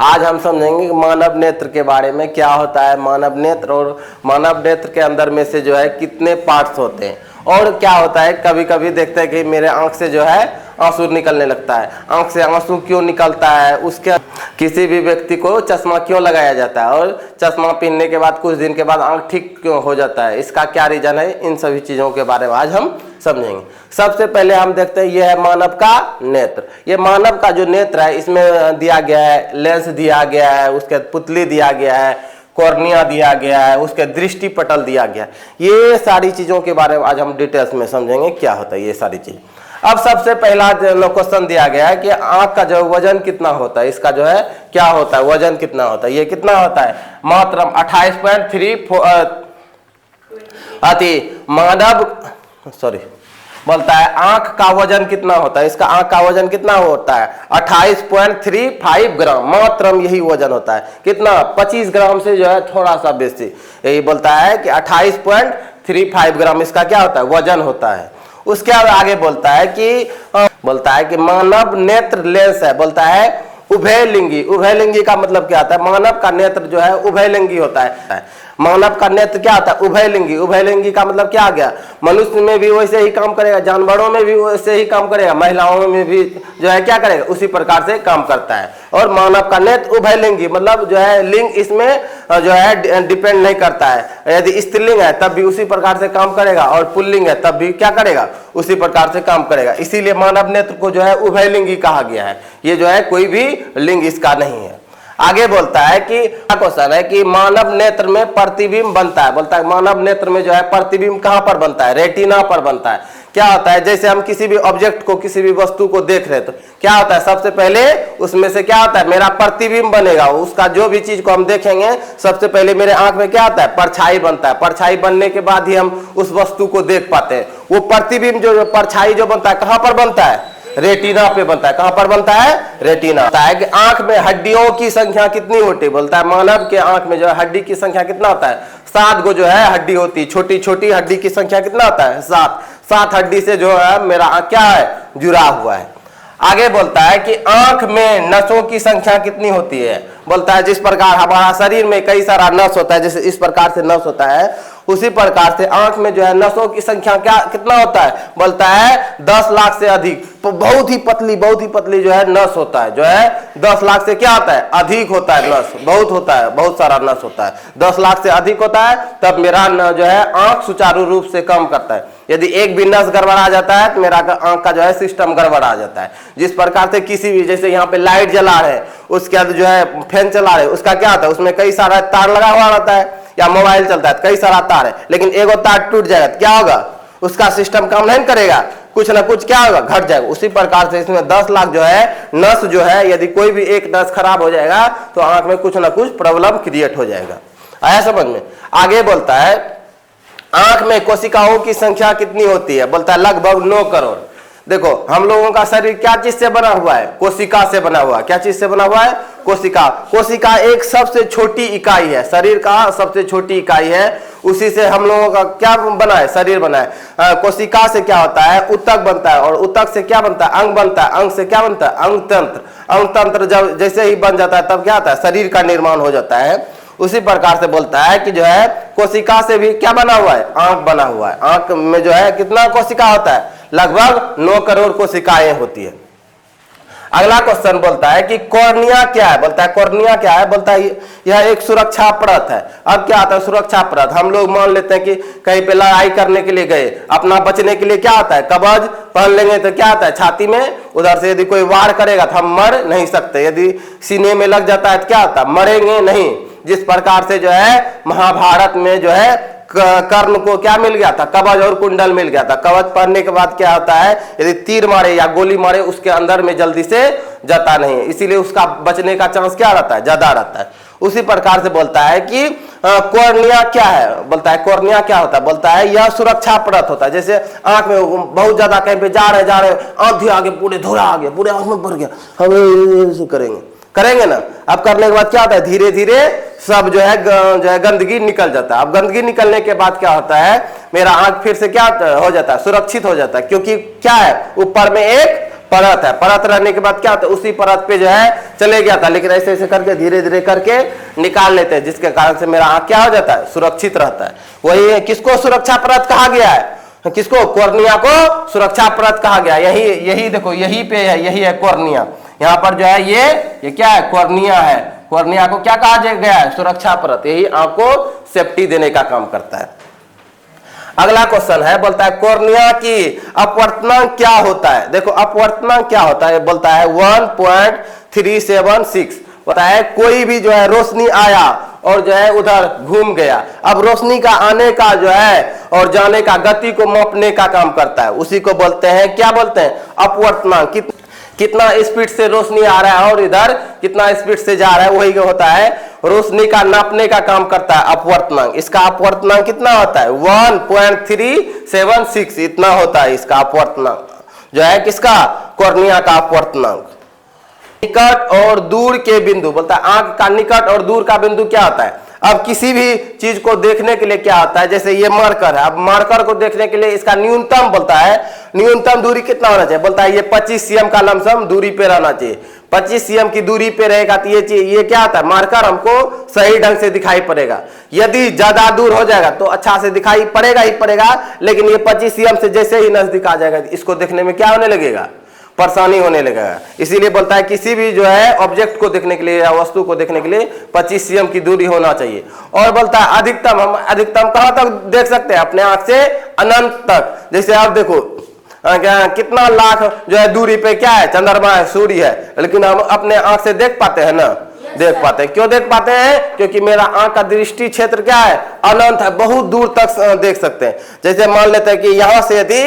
आज हम समझेंगे कि मानव नेत्र के बारे में, क्या होता है मानव नेत्र, और मानव नेत्र के अंदर में से जो है कितने पार्ट्स होते हैं, और क्या होता है कभी कभी देखते हैं कि मेरे आंख से जो है आंसू निकलने लगता है। आंख से आंसू क्यों निकलता है, उसके किसी भी व्यक्ति को चश्मा क्यों लगाया जाता है, और चश्मा पहनने के बाद कुछ दिन के बाद आंख ठीक क्यों हो जाता है, इसका क्या रीजन है, इन सभी चीज़ों के बारे में आज हम समझेंगे। सबसे पहले हम देखते हैं ये है मानव का नेत्र। ये मानव का जो नेत्र है इसमें दिया गया है लेंस दिया गया है, उसके पुतली दिया गया है, कॉर्निया दिया गया है, उसके दृष्टि पटल दिया गया है। ये सारी चीज़ों के बारे में आज हम डिटेल्स में समझेंगे क्या होता है ये सारी चीज़। अब सबसे पहला क्वेश्चन दिया गया है कि आंख का जो वजन कितना होता है, इसका जो है क्या होता है, वजन कितना होता है। ये कितना होता है, मात्र 28.3 बोलता है आंख का वजन कितना होता है, इसका आंख का वजन कितना होता है 28.35 ग्राम, मात्र यही वजन होता है। कितना, 25 ग्राम से जो है थोड़ा सा बेसी। यही बोलता है कि 28.35 ग्राम इसका क्या होता है, वजन होता है। उसके बाद आगे बोलता है कि मानव नेत्र लेंस है, बोलता है उभयलिंगी। उभयलिंगी का मतलब क्या होता है, मानव का नेत्र जो है उभयलिंगी होता है। मानव का नेत्र क्या होता है, उभयलिंगी। उभयलिंगी का मतलब क्या आ गया, मनुष्य में भी वैसे ही काम करेगा, जानवरों में भी वैसे ही काम करेगा, महिलाओं में भी जो है क्या करेगा, उसी प्रकार से काम करता है। और मानव का नेत्र उभयलिंगी मतलब जो है लिंग इसमें जो है डिपेंड नहीं करता है। यदि स्त्रीलिंग है तब भी उसी प्रकार से काम करेगा, और पुल्लिंग है तब भी क्या करेगा, उसी प्रकार से काम करेगा। इसीलिए मानव नेत्र को जो है उभयलिंगी कहा गया है। ये जो है कोई भी लिंग इसका नहीं है। आगे बोलता है कि क्वेश्चन है कि मानव नेत्र में प्रतिबिंब बनता है। बोलता है मानव नेत्र में जो है प्रतिबिंब कहां पर बनता है, रेटिना पर बनता है। क्या होता है, जैसे हम किसी भी ऑब्जेक्ट को, किसी भी वस्तु को देख रहे तो क्या होता है, सबसे पहले उसमें से क्या होता है, मेरा प्रतिबिंब बनेगा। उसका जो भी चीज को हम देखेंगे सबसे पहले मेरे आंख में क्या आता है, परछाई बनता है। परछाई बनने के बाद ही हम उस वस्तु को देख पाते हैं। वो प्रतिबिंब जो परछाई जो बनता है कहां पर बनता है, रेटिना पे बनता है। कहां पर बनता है, रेटिना। होता है कि आंख में हड्डियों की संख्या कितनी होती है, बोलता है मानव के आंख में जो है हड्डी की संख्या कितना होता है, 7 गो जो है हड्डी होती है। छोटी छोटी हड्डी की संख्या कितना होता है, 7 हड्डी से जो है मेरा आंख क्या है, जुड़ा हुआ है। आगे बोलता है कि आंख में नसों की संख्या कितनी होती है। बोलता है जिस प्रकार हमारा शरीर में कई सारा नस होता है, जैसे इस प्रकार से नस होता है, उसी प्रकार से आंख में जो है नसों की संख्या क्या कितना होता है, बोलता है 10 लाख से अधिक। तो बहुत ही पतली जो है नस होता है, जो है 10 लाख से क्या होता है, अधिक होता है नस, बहुत होता है, बहुत सारा नस होता है। 10 लाख से अधिक होता है तब मेरा जो है आंख सुचारू रूप से काम करता है। यदि एक भी नस गड़बड़ा जाता है तो मेरा आंख का जो है सिस्टम गड़बड़ा जाता है। जिस प्रकार से किसी भी, जैसे यहाँ पे लाइट जला रहे हैं, उसके बाद जो है फैन चला रहे, उसका क्या होता है, उसमें कई सारा तार लगा हुआ रहता है, या मोबाइल चलता है कई सारा तार है, लेकिन एगो तार टूट जाएगा तो क्या होगा, उसका सिस्टम काम नहीं करेगा, कुछ ना कुछ क्या होगा, घट जाएगा। उसी प्रकार से इसमें 10 लाख जो है नस जो है, यदि कोई भी एक नस खराब हो जाएगा तो आंख में कुछ ना कुछ प्रॉब्लम क्रिएट हो जाएगा। आया समझ में। आगे बोलता है आंख में कोशिकाओं की संख्या कितनी होती है, बोलता है लगभग 9 करोड़। देखो हम लोगों का शरीर क्या चीज से बना हुआ है, कोशिका से बना हुआ है। क्या चीज से बना हुआ है, कोशिका। कोशिका एक सबसे छोटी इकाई है, शरीर का सबसे छोटी इकाई है। उसी से हम लोगों का क्या बना है, शरीर बना है। कोशिका से क्या होता है, ऊतक बनता है, और ऊतक से क्या बनता है, अंग बनता है। अंग से क्या बनता है, अंग तंत्र। अंग तंत्र जब जैसे ही बन जाता है तब क्या होता है, शरीर का निर्माण हो जाता है। उसी प्रकार से बोलता है कि जो है कोशिका से भी क्या बना हुआ है, आंख बना हुआ है। आंख में जो है कितना कोशिका होता है, लगभग 9 करोड़ कोशिकाएं होती है। अगला क्वेश्चन बोलता है कि कॉर्निया क्या है। बोलता है कॉर्निया क्या है, बोलता है यह एक सुरक्षा परत है। अब क्या आता है सुरक्षा परत, हम लोग मान लेते हैं कि कहीं पे लड़ाई करने के लिए गए, अपना बचने के लिए क्या आता है, कवच पहन लेंगे तो क्या आता है छाती में, उधर से यदि कोई वार करेगा तो हम मर नहीं सकते। यदि सीने में लग जाता है तो क्या आता है, मरेंगे नहीं। जिस प्रकार से जो है महाभारत में जो है कर्ण को क्या मिल गया था, कवच और कुंडल मिल गया था। कवच पहनने के बाद क्या होता है, यदि तीर मारे या गोली मारे उसके अंदर में जल्दी से जाता नहीं, इसीलिए उसका बचने का चांस क्या रहता है, ज्यादा रहता है। उसी प्रकार से बोलता है कि कॉर्निया क्या है। बोलता है कॉर्निया क्या होता है, बोलता है यह सुरक्षा परत होता है। जैसे आंख में बहुत ज्यादा कहीं पे जा रहे आंधी आगे, पूरे धोरा आ गया, पूरे आंख में भर गया, हम करेंगे ना। अब करने के बाद क्या होता है, धीरे धीरे सब जो है गंदगी निकल जाता है। अब गंदगी निकलने के बाद क्या होता है, मेरा आंख फिर से क्या हो जाता है, सुरक्षित हो जाता है। क्योंकि क्या है, ऊपर में एक परत है, परत रहने के बाद क्या होता है, उसी परत पे जो है चले गया था, लेकिन ऐसे ऐसे करके धीरे धीरे करके निकाल लेते हैं, जिसके कारण से मेरा आंख क्या हो जाता है, सुरक्षित रहता है। वही किसको सुरक्षा परत कहा गया है, किसको, कॉर्निया को सुरक्षा परत कहा गया। यही यही देखो, यही पे है, यही है कॉर्निया। यहाँ पर जो है ये क्या है, कॉर्निया है। कॉर्निया को क्या कहा गया है, सुरक्षा परत। यही आंख को सेफ्टी देने का काम करता है। अगला क्वेश्चन है, बोलता है कॉर्निया की अपवर्तनांक क्या होता है। देखो अपवर्तनांक क्या होता है, बोलता है 1.376। बोलता है कोई भी जो है रोशनी आया और जो है उधर घूम गया। अब रोशनी का आने का जो है और जाने का गति को मापने का काम करता है, उसी को बोलते हैं, क्या बोलते हैं, अपवर्तनांक। कितना स्पीड से रोशनी आ रहा है और इधर कितना स्पीड से जा रहा है, वही होता है रोशनी का नापने का काम करता है अपवर्तनांक। इसका अपवर्तनांक कितना होता है, 1.376 इतना होता है इसका अपवर्तनांक, जो है किसका, कॉर्निया का अपवर्तनांक। निकट और दूर के बिंदु, बोलता है आंख का निकट और दूर का बिंदु क्या होता है। अब किसी भी चीज को देखने के लिए क्या होता है, जैसे ये मार्कर है, अब मार्कर को देखने के लिए इसका न्यूनतम, बोलता है न्यूनतम दूरी कितना होना चाहिए, बोलता है ये 25 सीएम का लमसम दूरी पे रहना चाहिए। 25 सीएम की दूरी पे रहेगा तो ये क्या होता है, मार्कर हमको सही ढंग से दिखाई पड़ेगा। यदि ज्यादा दूर हो जाएगा तो अच्छा से दिखाई पड़ेगा ही पड़ेगा, लेकिन ये 25 सीएम से जैसे ही नजदीक आ जाएगा इसको देखने में क्या होने लगेगा, परेशानी होने लगेगा। इसीलिए बोलता है किसी भी जो है ऑब्जेक्ट को देखने के लिए या वस्तु को देखने के लिए 25 सीएम की दूरी होना चाहिए। और बोलता है अधिकतम, हम अधिकतम कहां तक देख सकते हैं, अपने आंख से अनंत तक। जैसे आप देखो कितना लाख जो है दूरी पे क्या है, चंद्रमा है, सूर्य है, लेकिन हम अपने आंख से देख पाते हैं ना, देख पाते हैं। क्यों देख पाते हैं, क्योंकि मेरा आंख का दृष्टि क्षेत्र क्या है, अनंत है, बहुत दूर तक देख सकते हैं। जैसे मान लेते हैं कि यहाँ से यदि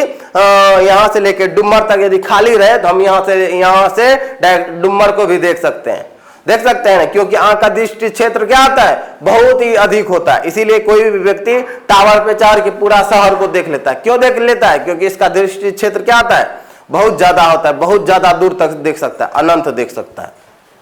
यहाँ से लेके डुमर तक यदि खाली रहे तो हम यहाँ से डायरेक्ट डुमर को भी देख सकते हैं, देख सकते हैं, क्योंकि आंख का दृष्टि क्षेत्र क्या होता है, बहुत ही अधिक होता है। इसीलिए कोई भी व्यक्ति टावर पे चढ़ के पूरा शहर को देख लेता है। क्यों देख लेता है, क्योंकि इसका दृष्टि क्षेत्र क्या होता है, बहुत ज्यादा होता है, बहुत ज्यादा दूर तक देख सकता है, अनंत देख सकता है।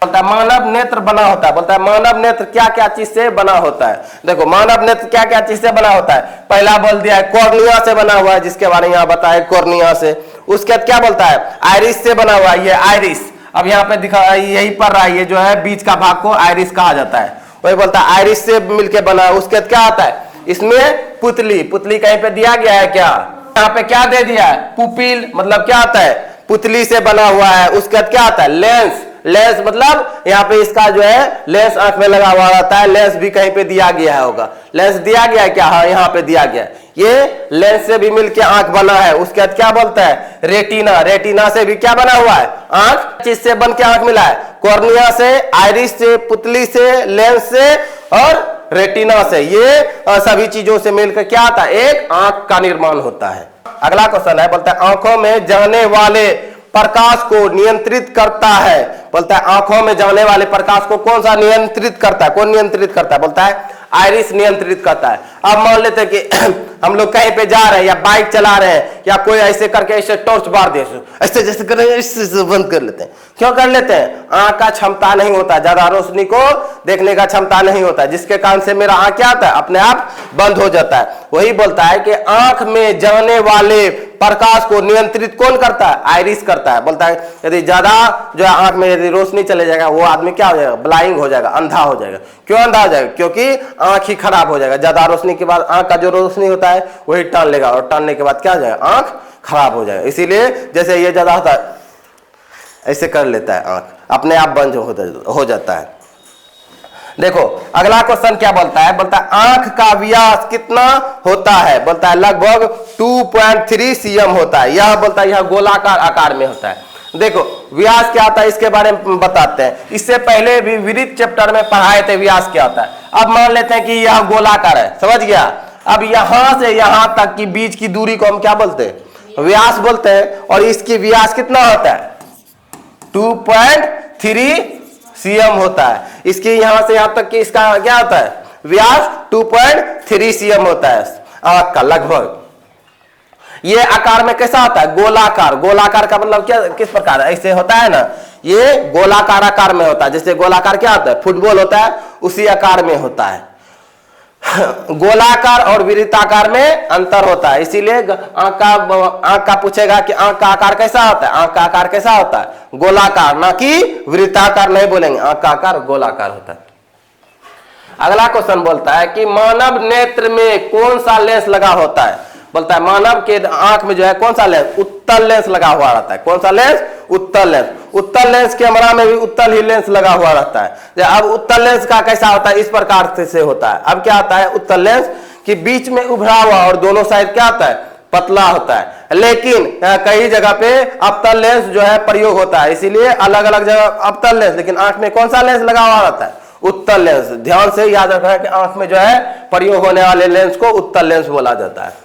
बोलता है मानव नेत्र बना होता है। बोलता है मानव नेत्र क्या क्या चीज से बना होता है। देखो मानव नेत्र क्या क्या चीज से बना होता है, पहला बोल दिया है कॉर्निया से बना हुआ है, जिसके बारे में यहाँ बताया कॉर्निया से। उसके बाद क्या बोलता है, आइरिस से बना हुआ है, ये आइरिस। अब यहाँ पे दिखा, यही पर रहा है, ये जो है बीच का भाग को आइरिस कहा जाता है। वही बोलता है आइरिस से मिलके बना है। उसके बाद क्या आता है, इसमें पुतली, पुतली कहीं पे दिया गया है क्या, यहाँ पे क्या दे दिया है, पुपिल, मतलब क्या आता है, पुतली से बना हुआ है। उसके बाद क्या आता है, लेंस, लेंस मतलब यहाँ पे इसका जो है लेंस आंख में लगा हुआ रहता है, लेंस भी कहीं पे दिया गया है होगा, लेंस दिया गया है क्या, हाँ यहाँ पे दिया गया है, ये लेंस से भी मिलके आंख बना है। उसके बाद क्या बोलता है, रेटिना, रेटिना से भी क्या बना हुआ है, आंख, चीज से बन के आंख मिला है, कॉर्निया से, आइरिस से, पुतली से, लेंस से और रेटिना से, ये सभी चीजों से मिलकर क्या आता है, एक आंख का निर्माण होता है। अगला क्वेश्चन है, बोलता है आंखों में जाने वाले प्रकाश को नियंत्रित करता है। बोलता है आंखों में जाने वाले प्रकाश को कौन सा नियंत्रित करता है, कौन नियंत्रित करता है, बोलता है आइरिस नियंत्रित करता है। अब मान लेते हैं कि हम लोग कहीं पे जा रहे हैं या बाइक चला रहे हैं, या कोई ऐसे करके ऐसे टॉर्च बार दे, ऐसे जैसे कर रहे हैं, इससे बंद कर लेते हैं। क्यों कर लेते हैं, आंख का क्षमता नहीं होता, ज्यादा रोशनी को देखने का क्षमता नहीं होता, जिसके कारण से मेरा आंख क्या होता है, अपने आप बंद हो जाता है। वही बोलता है कि आंख में जाने वाले प्रकाश को नियंत्रित कौन करता है, आइरिस करता है। बोलता है यदि ज्यादा जो है आंख में यदि रोशनी चले जाएगा, वो आदमी क्या हो जाएगा, ब्लाइंड हो जाएगा, अंधा हो जाएगा। क्यों अंधा हो जाएगा, क्योंकि आंख ही खराब हो जाएगा। ज्यादा रोशनी के बाद आंख का जो रोशनी होता है वही टान लेगा, और टानने के बाद क्या हो जाएगा, आंख खराब हो जाएगा। इसीलिए जैसे ये ज्यादा होता है, ऐसे कर लेता है, आंख अपने आप बंद हो जाता है। देखो अगला क्वेश्चन क्या बोलता है, बोलता है आंख का व्यास कितना होता है। बोलता है लगभग 2.3 सीएम होता है। यह बोलता है यह गोलाकार आकार में होता है। देखो व्यास क्या होता है इसके बारे में बताते हैं। इससे पहले भी विविध चैप्टर में पढ़ाए थे व्यास क्या होता है। अब मान लेते हैं कि यह गोलाकार है, समझ गया। अब यहां से यहां तक की बीच की दूरी को हम क्या बोलते हैं, व्यास बोलते हैं। और इसकी व्यास कितना होता है, 2.3 सीएम होता है। इसकी यहां से यहां तक की इसका क्या होता है, व्यास 2.3 सीएम होता है आंख का लगभग। ये आकार में कैसा होता है, गोलाकार। गोलाकार का मतलब क्या, किस प्रकार, ऐसे होता है ना, ये गोलाकार आकार में होता है। जैसे गोलाकार क्या होता है, फुटबॉल होता है, उसी आकार में होता है। गोलाकार और वृत्ताकार में अंतर होता है, इसीलिए आंख का पूछेगा कि आंख का आकार कैसा होता है, आंख का आकार कैसा होता है, गोलाकार, ना कि वृत्ताकार नहीं बोलेंगे, आंख का आकार गोलाकार होता है। अगला क्वेश्चन बोलता है कि मानव नेत्र में कौन सा लेंस लगा होता है। बोलता है मानव के आंख में जो है कौन सा लेंस, उत्तल लेंस लगा हुआ रहता है। कौन सा लेंस, उत्तल लेंस। उत्तल लेंस कैमरा में भी उत्तल ही लेंस लगा हुआ रहता है। अब उत्तल लेंस का कैसा होता है, इस प्रकार से होता है। अब क्या आता है, उत्तल लेंस कि बीच में उभरा हुआ और दोनों साइड क्या होता है, पतला होता है। लेकिन कई जगह पे अवतल लेंस जो है प्रयोग होता है, इसीलिए अलग अलग जगह अवतल लेंस, लेकिन आंख में कौन सा लेंस लगा हुआ रहता है, उत्तल लेंस। ध्यान से याद रखना है कि आंख में जो है प्रयोग होने वाले लेंस को उत्तल लेंस बोला जाता है।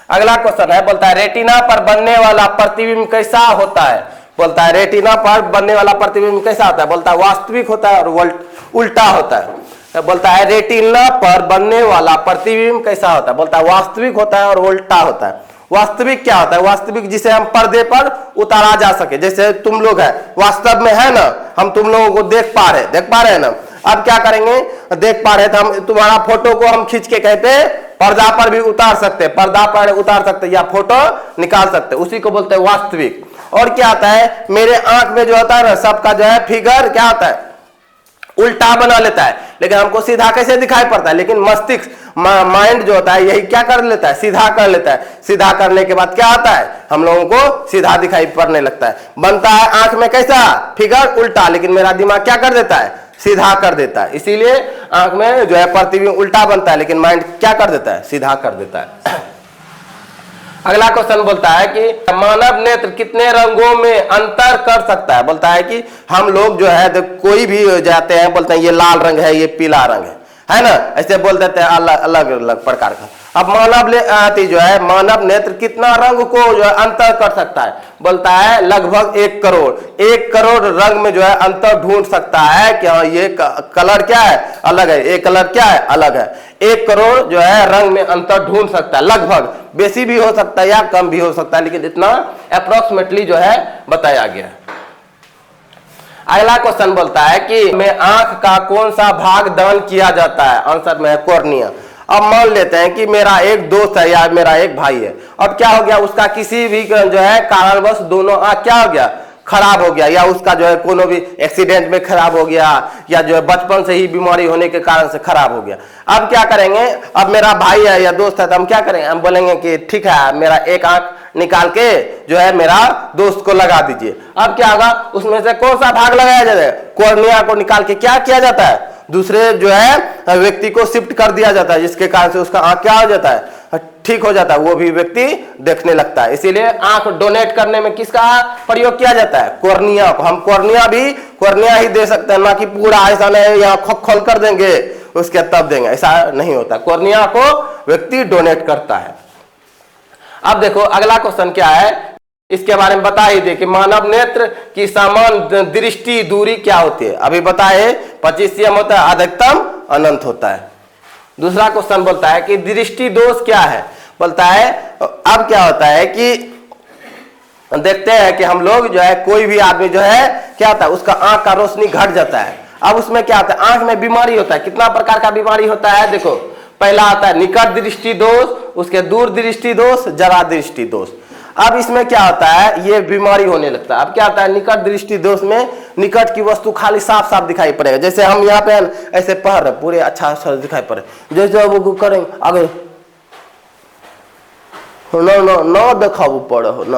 अगला क्वेश्चन है, बोलता है रेटिना पर बनने वाला प्रतिबिंब कैसा होता है। बोलता है रेटिना पर बनने वाला प्रतिबिंब कैसा होता है, बोलता है वास्तविक होता है और उल्टा होता है। बोलता है रेटिना पर बनने वाला प्रतिबिंब कैसा होता है, बोलता है वास्तविक होता है और उल्टा होता है। वास्तविक क्या होता है, वास्तविक जिसे हम पर्दे पर उतारा जा सके, जैसे तुम लोग है वास्तव में है ना, हम तुम लोगों को देख पा रहे हैं ना। अब क्या करेंगे, देख पा रहे तो हम तुम्हारा फोटो को हम खींच के कहते पर्दा पर भी उतार सकते, पर्दा पर उतार सकते या फोटो निकाल सकते, उसी को बोलते हैं वास्तविक। और क्या आता है, मेरे आंख में जो होता है ना, सबका जो है फिगर क्या होता है, उल्टा बना लेता है, लेकिन हमको सीधा कैसे दिखाई पड़ता है। लेकिन मस्तिष्क माइंड जो होता है यही क्या कर लेता है, सीधा कर लेता है। सीधा करने के बाद क्या आता है, हम लोगों को सीधा दिखाई पड़ने लगता है। बनता है आंख में कैसा फिगर उल्टा, लेकिन मेरा दिमाग क्या कर देता है, सीधा कर देता है। इसीलिए आंख में जो है प्रतिबिंब उल्टा बनता है, लेकिन माइंड क्या कर देता है, सीधा कर देता है। अगला क्वेश्चन बोलता है कि मानव नेत्र कितने रंगों में अंतर कर सकता है। बोलता है कि हम लोग जो है कोई भी जाते हैं, बोलते हैं ये लाल रंग है, ये पीला रंग है ना, ऐसे बोल देते हैं अलग अलग प्रकार का। अब जो है मानव नेत्र कितना रंग को जो है अंतर कर सकता है। बोलता है लगभग 1 करोड़, 1 करोड़ रंग में जो है अंतर ढूंढ सकता है कि हाँ ये कलर क्या है, अलग है, ये कलर क्या है, अलग है। 1 करोड़ जो है रंग में अंतर ढूंढ सकता है, लगभग, बेसी भी हो सकता है या कम भी हो सकता है, लेकिन इतना अप्रोक्सीमेटली जो है बताया गया है। अगला क्वेश्चन बोलता है कि में आंख का कौन सा भाग दान किया जाता है। आंसर में है कॉर्निया। अब मान लेते हैं कि मेरा एक दोस्त है या मेरा एक भाई है, अब क्या हो गया, उसका किसी भी जो है कारणवश दोनों आंख क्या हो गया, खराब हो गया, या उसका जो है कोनो भी एक्सीडेंट में खराब हो गया, या जो है बचपन से ही बीमारी होने के कारण से खराब हो गया। अब क्या करेंगे, अब मेरा भाई है या दोस्त है तो हम क्या करेंगे, हम बोलेंगे कि ठीक है मेरा एक आंख निकाल के जो है मेरा दोस्त को लगा दीजिए। अब क्या होगा, उसमें से कौन सा भाग लगाया जाता है, कॉर्निया को निकाल के क्या किया जाता है, दूसरे जो है व्यक्ति को शिफ्ट कर दिया जाता है, जिसके कारण से उसका आंख क्या हो जाता है, ठीक हो जाता है, वो भी व्यक्ति देखने लगता है। इसीलिए आंख डोनेट करने में किसका प्रयोग किया जाता है, कॉर्निया को। हम कॉर्निया ही दे सकते हैं, ना कि पूरा ऐसा नहीं यहाँ खोल कर देंगे उसके तब देंगे, ऐसा नहीं होता। कॉर्निया को व्यक्ति डोनेट करता है। अब देखो अगला क्वेश्चन क्या है, इसके बारे में बता ही दे कि मानव नेत्र की समान दृष्टि दूरी क्या होती है। अभी बताए 25 cm होता है, अधिकतम अनंत होता है। दूसरा क्वेश्चन बोलता है कि दृष्टि दोष क्या है। बोलता है अब क्या होता है कि देखते हैं कि हम लोग जो है कोई भी आदमी जो है क्या होता है, उसका आंख का रोशनी घट जाता है। अब उसमें क्या होता है, आंख में बीमारी होता है। कितना प्रकार का बीमारी होता है, देखो पहला आता है निकट दृष्टि दोष, उसके दूर दृष्टि दोष, जरा दृष्टि दोष। अब इसमें क्या होता है, ये बीमारी होने लगता है। अब क्या होता है, निकट दृष्टि दोष में निकट की वस्तु खाली साफ साफ दिखाई पड़ेगा। जैसे हम यहाँ पे ऐसे पढ़ रहे पूरे अच्छा दिखाई पड़े, जैसे वो करेंगे आगे न दिखाओ पड़े हो ना।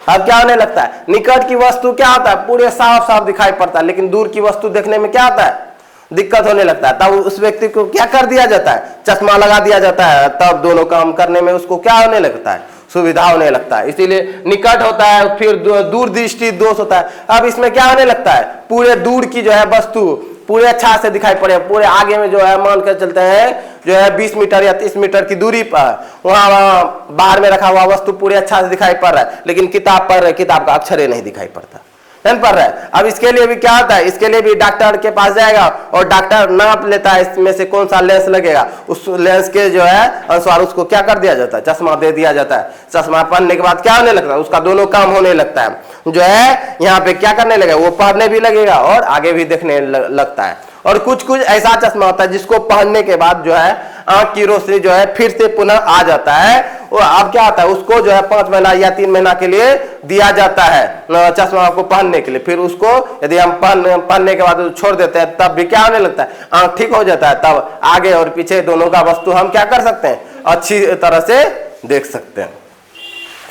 अब क्या होने लगता है, निकट की वस्तु क्या होता है, पूरे साफ साफ दिखाई पड़ता है, लेकिन दूर की वस्तु देखने में क्या होता है, दिक्कत होने लगता है। तब उस व्यक्ति को क्या कर दिया जाता है, चश्मा लगा दिया जाता है। तब दोनों काम करने में उसको क्या होने लगता है, सुविधा होने लगता है। इसीलिए निकट होता है, फिर दूर दृष्टि दोष होता है। अब इसमें क्या होने लगता है, पूरे दूर की जो है वस्तु पूरे अच्छा से दिखाई पड़े, पूरे आगे में जो है मान कर चलते हैं जो है 20 मीटर या 30 मीटर की दूरी पर वहां बाहर में रखा हुआ वस्तु पूरे अच्छा से दिखाई पड़ रहा है, लेकिन किताब पढ़ रहे, किताब का अक्षर नहीं दिखाई पड़ता, नहीं पढ़ रहा है। अब इसके लिए भी क्या होता है, इसके लिए भी डॉक्टर के पास जाएगा और डॉक्टर नाप लेता है इसमें से कौन सा लेंस लगेगा। उस लेंस के जो है अनुसार उसको क्या कर दिया जाता है, चश्मा दे दिया जाता है। चश्मा पहनने के बाद क्या होने लगता है, उसका दोनों काम होने लगता है। जो है यहाँ पे क्या करने लगेगा, वो पढ़ने भी लगेगा और आगे भी देखने लगता है। और कुछ कुछ ऐसा चश्मा होता है जिसको पहनने के बाद जो है आंख की रोशनी जो है फिर से पुनः आ जाता है। और अब क्या होता है, उसको जो है 5 महीना या 3 महीना के लिए दिया जाता है चश्मा को पहनने के लिए। फिर उसको यदि हम पहनने के बाद छोड़ देते हैं तब भी क्या होने लगता है, आंख ठीक हो जाता है। तब आगे और पीछे दोनों का वस्तु हम क्या कर सकते हैं, अच्छी तरह से देख सकते हैं।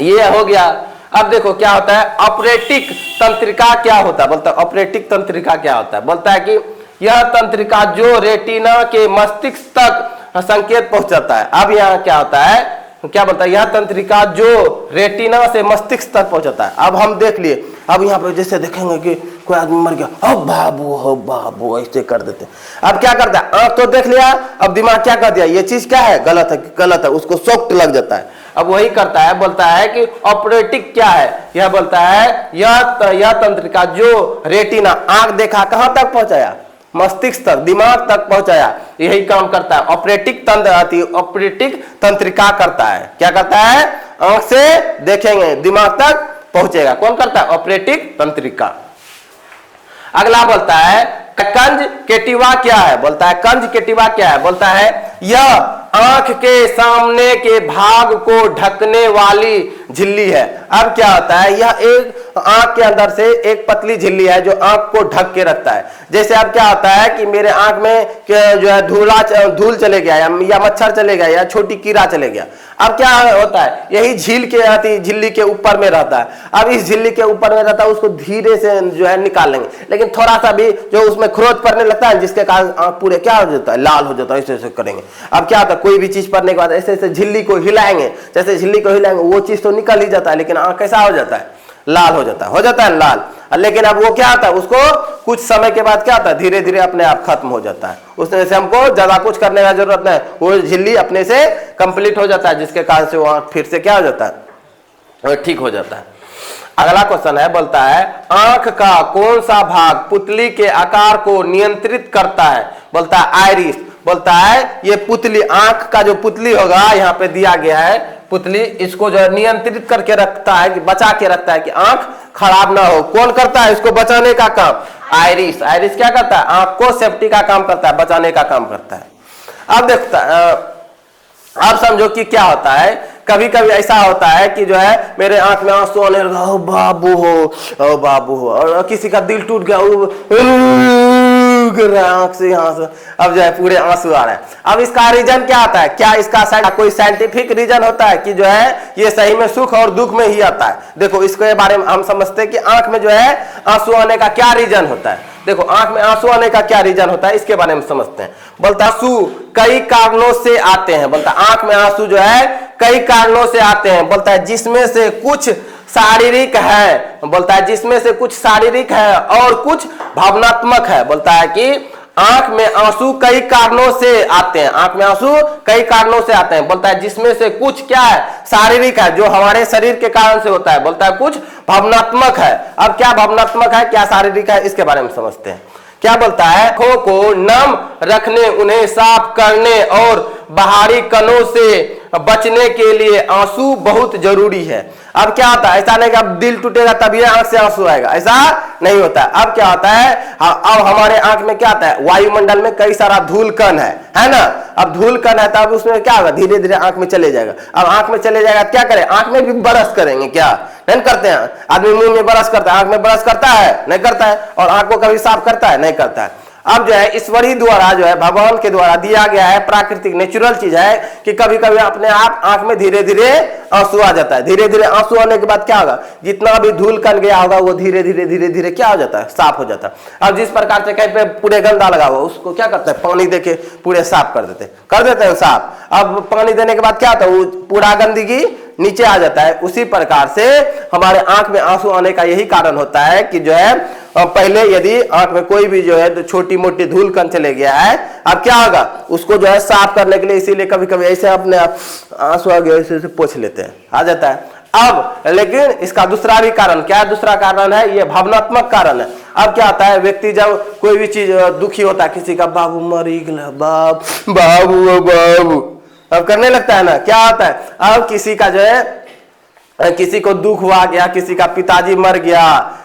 ये हो गया। अब देखो क्या होता है, ऑपरेटिक तंत्रिका क्या होता है, बोलता है ऑपरेटिक तंत्रिका क्या होता है, बोलता है कि यह तंत्रिका जो रेटिना के मस्तिष्क तक संकेत पहुंचाता है। अब यहाँ क्या होता है, क्या बोलता है, यह तंत्रिका जो रेटिना से मस्तिष्क तक पहुंचाता है। अब हम देख लिए, अब यहाँ पे जैसे देखेंगे कि कोई आदमी मर गया, हो बाबू ऐसे कर देते। अब क्या करता है, आंख तो देख लिया, अब दिमाग क्या कर दिया, ये चीज क्या है, गलत है, उसको शॉक लग जाता है। अब वही करता है, बोलता है कि ऑपरेटिक क्या है, यह बोलता है यह तंत्रिका जो रेटिना, आंख देखा कहां तक पहुंचाया, मस्तिष्क तक, दिमाग तक पहुंचाया, यही काम करता है। ऑपरेटिक तंत्रिका करता है। क्या करता है, आंख से देखेंगे दिमाग तक पहुंचेगा, कौन करता है, ऑपरेटिक तंत्रिका। अगला बोलता है कंजक्टिवा क्या है, बोलता है कंजक्टिवा क्या है, बोलता है यह आंख के सामने के भाग को ढकने वाली झिल्ली है। अब क्या होता है, यह एक आंख के अंदर से एक पतली झिल्ली है जो आंख को ढक के रखता है। जैसे अब क्या होता है कि मेरे आंख में जो है धूल चले गया या मच्छर चले गया या छोटी कीड़ा चले गया, अब क्या होता है, यही झिल्ली के ऊपर में रहता है। अब इस झिल्ली के ऊपर में रहता है, उसको धीरे से जो है निकाल लेंगे, लेकिन थोड़ा सा भी जो उसमें खरोच पड़ने लगता है जिसके कारण आंख पूरे क्या हो जाता है, लाल हो जाता है, ऐसे करेंगे। अब क्या होता है, कोई भी चीज पड़ने के बाद ऐसे ऐसे झिल्ली को हिलाएंगे, जैसे झिल्ली को हिलाएंगे वो चीज तो निकल ही जाता है, लेकिन आंख कैसा हो जाता है, लाल हो जाता है लाल। लेकिन अब वो क्या होता है, उसको कुछ समय के बाद क्या होता है, धीरे धीरे अपने आप खत्म हो जाता है। उसमें से हमको ज्यादा कुछ करने का जरूरत नहीं, वो झिल्ली अपने से कंप्लीट हो जाता है, जिसके कारण से वो आंख फिर से क्या हो जाता है, ठीक हो जाता है। अगला क्वेश्चन है, बोलता है आंख का कौन सा भाग पुतली के आकार को नियंत्रित करता है, बोलता है आइरिस। बोलता है ये पुतली, आंख का जो पुतली होगा, यहाँ पे दिया गया है पुतली, इसको जो है नियंत्रित करके रखता है, कि बचा के रखता है कि आंख खराब ना हो। कौन करता है इसको बचाने का काम, आइरिस। आइरिस क्या करता है, आंख को सेफ्टी का काम करता है, बचाने का काम करता है। अब देखता आप समझो कि क्या होता है, कभी कभी ऐसा होता है कि जो है मेरे आंख में आंसू आने लगा, ओ बाबू हो, और किसी का दिल टूट गया, आंख से यहाँ से अब जो है पूरे आंसू आ रहे हैं। अब इसका रीजन क्या आता है, क्या इसका कोई साइंटिफिक रीजन होता है कि जो है ये सही में सुख और दुख में ही आता है। देखो इसके बारे में हम समझते हैं कि आंख में जो है आंसू आने का क्या रीजन होता है। देखो आंख में आंसू आने का क्या रीजन होता है, इसके बारे में समझते हैं। बोलता आंसू कई कारणों से आते हैं, बोलता आंख में आंसू जो है कई कारणों से आते हैं, बोलता है जिसमें से कुछ शारीरिक है, बोलता है जिसमें से कुछ शारीरिक है और कुछ भावनात्मक है। बोलता है कि आंख में आंसू कई कारणों से आते हैं, आंख में आंसू कई कारणों से आते हैं। बोलता है जिसमें से कुछ क्या है, शारीरिक है, जो हमारे शरीर के कारण से होता है। बोलता है कुछ भावनात्मक है। अब क्या भावनात्मक है, क्या शारीरिक है, इसके बारे में समझते हैं। क्या बोलता है, आंखों को नम रखने, उन्हें साफ करने और बाहरी कणों से बचने के लिए आंसू बहुत जरूरी है। अब क्या होता है, ऐसा नहीं कि अब दिल टूटेगा तब ये आंख से आंसू आएगा, ऐसा नहीं होता है। अब क्या होता है, अब हमारे आंख में क्या आता है, वायुमंडल में कई सारा धूल कण है ना। अब धूल कण है तब उसमें क्या होगा, धीरे धीरे आंख में चले जाएगा। अब आंख में चले जाएगा क्या करें, आंख में भी ब्रश करेंगे, क्या नहीं करते हैं, आदमी मुंह में ब्रश करता है, आंख में ब्रश करता है, नहीं करता है, और आंख को कभी साफ करता है, नहीं करता है। अब जो है ईश्वरी द्वारा जो है भगवान के द्वारा दिया गया है, प्राकृतिक नेचुरल चीज है कि कभी कभी अपने आप आंख में धीरे धीरे आंसू आ जाता है। धीरे धीरे आंसू आने के बाद क्या होगा, जितना भी धूल कण गया होगा वो धीरे धीरे क्या हो जाता है, साफ हो जाता है। अब जिस प्रकार से कहीं पे पूरे गंदा लगा हुआ उसको क्या करते हैं, पानी देके पूरे साफ कर देते हैं साफ। अब पानी देने के बाद क्या होता है, वो पूरा गंदगी नीचे आ जाता है। उसी प्रकार से हमारे आंख में आंसू आने का यही कारण होता है कि जो है पहले यदि आंख में कोई भी जो है तो छोटी मोटी धूल कण चले गया है, अब क्या होगा, उसको जो है साफ करने के लिए इसीलिए कभी कभी ऐसे अपने आप आंसू आ गया ऐसे पोंछ लेते हैं, आ जाता है। अब लेकिन इसका दूसरा भी कारण क्या है, दूसरा कारण है ये भावनात्मक कारण है। अब क्या होता है, व्यक्ति जब कोई भी चीज दुखी होता है, किसी का बाबू मरी गया, बाबू अब करने लगता है ना, क्या होता है, अब किसी का जो है किसी को दुख हुआ गया, किसी का पिताजी मर गया,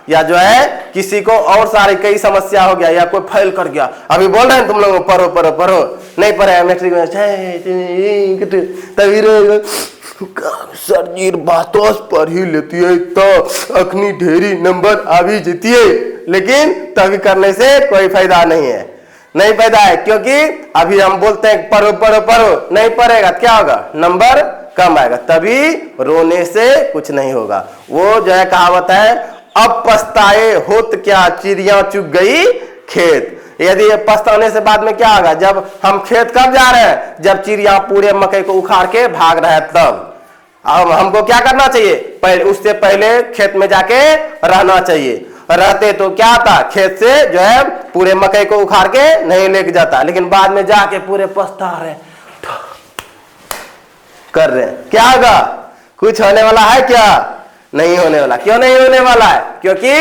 या जो है किसी को और सारी कई समस्या हो गया, या कोई फेल कर गया। अभी बोल रहे हैं तुम लोग पढ़ो पढ़ो पढ़ो, नहीं पढ़े मैट्रिक में तभी सर जी बातों पढ़ ही लेती है तो अखनी ढेरी नंबर अभी जीती है, लेकिन तभी करने से कोई फायदा नहीं है, नहीं फायदा है। क्योंकि अभी हम बोलते हैं पढ़ो पढ़ो पढ़ो, नहीं पढ़ेगा क्या होगा, नंबर कम आएगा, तभी रोने से कुछ नहीं होगा। वो जो है कहावत है, अब पछताए होत क्या चिड़िया चुग गई खेत। यदि ये पछताने से बाद में क्या होगा, जब हम खेत कब जा रहे हैं, जब चिड़िया पूरे मकई को उखाड़ के भाग रहा है तब। अब हमको क्या करना चाहिए, पहले उससे पहले खेत में जाके रहना चाहिए। रहते तो क्या था, खेत से जो है पूरे मकई को उखाड़ के नहीं लेके जाता, लेकिन बाद में जाके पूरे पछता रहे कर रहे हैं। क्या होगा, कुछ होने वाला है क्या, नहीं होने वाला। क्यों नहीं होने वाला है, क्योंकि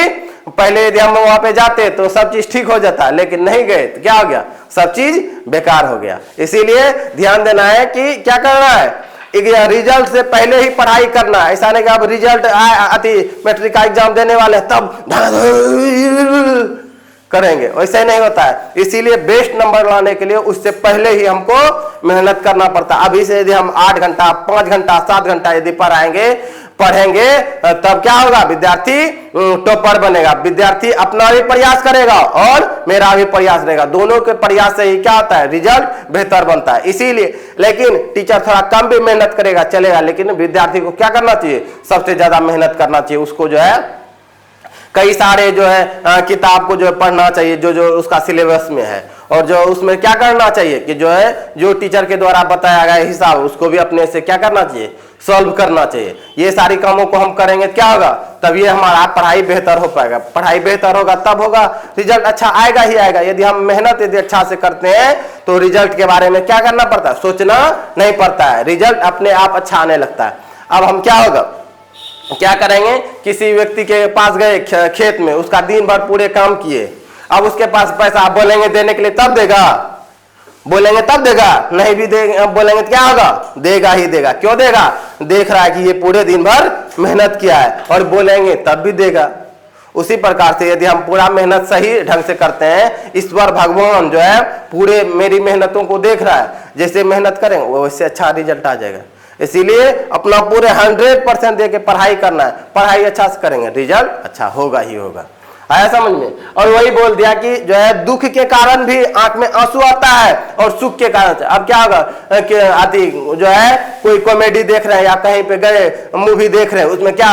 पहले यदि हम वहां पे जाते तो सब चीज ठीक हो जाता, लेकिन नहीं गए तो क्या हो गया, सब चीज बेकार हो गया। इसीलिए ध्यान देना है कि क्या करना है, रिजल्ट से पहले ही पढ़ाई करना है। ऐसा नहीं कि अब रिजल्ट आती मैट्रिक का एग्जाम देने वाले तब करेंगे, वैसे नहीं होता है। इसीलिए बेस्ट नंबर लाने के लिए उससे पहले ही हमको मेहनत करना पड़ता है। अभी से यदि हम 8 घंटा 5 घंटा 7 घंटा यदि पढ़ेंगे तब क्या होगा, विद्यार्थी टॉपर बनेगा, विद्यार्थी अपना भी प्रयास करेगा और मेरा भी प्रयास रहेगा, दोनों के प्रयास से ही क्या होता है, रिजल्ट बेहतर बनता है। इसीलिए लेकिन टीचर थोड़ा कम भी मेहनत करेगा चलेगा, लेकिन विद्यार्थी को क्या करना चाहिए, सबसे ज्यादा मेहनत करना चाहिए। उसको जो है कई सारे जो है किताब को जो है पढ़ना चाहिए, जो जो उसका सिलेबस में है, और जो उसमें क्या करना चाहिए कि जो है जो टीचर के द्वारा बताया गया हिसाब उसको भी अपने से क्या करना चाहिए, सॉल्व करना चाहिए। ये सारी कामों को हम करेंगे क्या होगा, तब ये हमारा पढ़ाई बेहतर हो पाएगा। पढ़ाई बेहतर होगा तब होगा, रिजल्ट अच्छा आएगा ही आएगा। यदि हम मेहनत यदि अच्छा से करते हैं तो रिजल्ट के बारे में क्या करना पड़ता है, सोचना नहीं पड़ता है, रिजल्ट अपने आप अच्छा आने लगता है। अब हम क्या करेंगे, किसी व्यक्ति के पास गए खेत में, उसका दिन भर पूरे काम किए, अब उसके पास पैसा आप बोलेंगे देने के लिए तब देगा, बोलेंगे तब देगा, नहीं भी दे बोलेंगे तो क्या होगा, देगा ही देगा। क्यों देगा, देख रहा है कि ये पूरे दिन भर मेहनत किया है, और बोलेंगे तब भी देगा। उसी प्रकार से यदि हम पूरा मेहनत सही ढंग से करते हैं, ईश्वर भगवान जो है पूरे मेरी मेहनतों को देख रहा है, जैसे मेहनत करेंगे वैसे अच्छा रिजल्ट आ जाएगा। इसीलिए अपना पूरे 100% दे के पढ़ाई करना है, पढ़ाई अच्छा से करेंगे रिजल्ट अच्छा होगा ही होगा। आया समझ में। और वही बोल दिया कि जो है दुख के कारण भी आंख में आंसू आता है और सुख के कारण। अब क्या होगा कि आती जो है कोई कॉमेडी देख रहे हैं या कहीं पे गए मूवी देख रहे हैं, उसमें क्या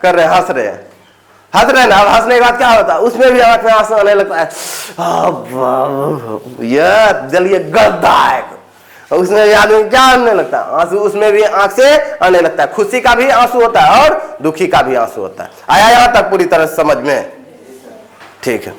कर रहे हैं, हंस रहे हैं ना। अब हंसने के बाद क्या होता है, उसमें भी आंख में आंसू आने लगता है, ये जलिए गद्दा है, उसमें भी आदमी क्या आने लगता है, आंसू उसमें भी आंख से आने लगता है। खुशी का भी आंसू होता है और दुखी का भी आंसू होता है। आया यहां तक पूरी तरह समझ में, ठीक है।